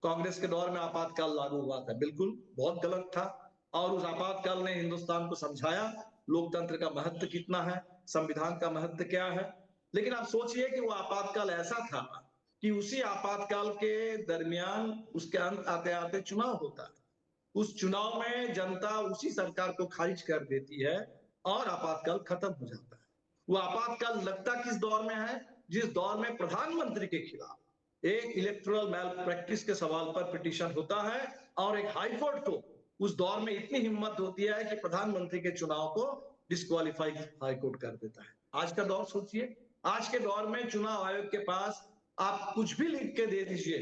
कांग्रेस के दौर में आपातकाल लागू हुआ था, बिल्कुल बहुत गलत था। और उस आपातकाल ने हिंदुस्तान को समझाया लोकतंत्र का महत्व कितना है, संविधान का महत्व क्या है। लेकिन आप सोचिए कि वो आपातकाल ऐसा था कि उसी आपातकाल के दरमियान उसके अंत आते आते चुनाव होता है। उस चुनाव में जनता उसी सरकार को खारिज कर देती है और आपातकाल खत्म हो जाता है। वो आपातकाल लगता किस दौर में है, जिस दौर में प्रधानमंत्री के खिलाफ एक इलेक्टोरल मैल प्रैक्टिस के सवाल पर पिटीशन होता है और एक हाईकोर्ट को उस दौर में इतनी हिम्मत होती है कि प्रधानमंत्री के चुनाव को डिस्क्वालीफाई हाईकोर्ट कर देता है। आज का दौर सोचिए, आज के दौर में चुनाव आयोग के पास आप कुछ भी लिख के दे दीजिए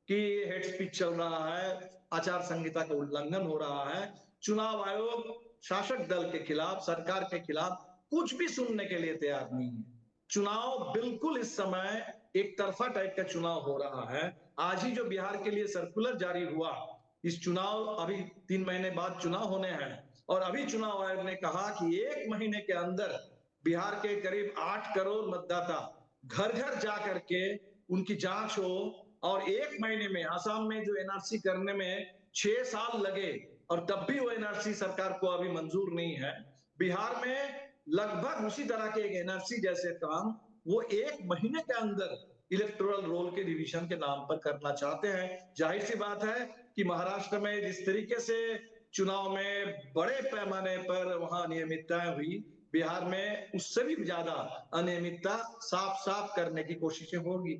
कि हेड स्पीच चल रहा है, आचार संहिता का उल्लंघन हो रहा है। चुनाव आयोग शासक दल के खिलाफ, सरकार के खिलाफ कुछ भी सुनने के लिए तैयार नहीं है। चुनाव बिल्कुल इस समय एक तरफा टाइप का चुनाव हो रहा है। आज ही जो बिहार के लिए सर्कुलर जारी हुआ, इस चुनाव अभी 3 महीने बाद चुनाव होने हैं और अभी चुनाव आयोग ने कहा कि 1 महीने के अंदर बिहार के करीब 8 करोड़ मतदाता घर घर जा करके उनकी जांच हो और 1 महीने में आसाम में जो एनआरसी करने में 6 साल लगे और तब भी वो एनआरसी सरकार को अभी मंजूर नहीं है। बिहार में लगभग उसी तरह के एक एनआरसी जैसे काम वो 1 महीने के अंदर इलेक्टोरल रोल के डिवीजन के नाम पर करना चाहते हैं। जाहिर सी बात है कि महाराष्ट्र में जिस तरीके से चुनाव में बड़े पैमाने पर वहां अनियमितताएं हुई, बिहार में उससे भी ज्यादा अनियमितता साफ साफ करने की कोशिशें होगी।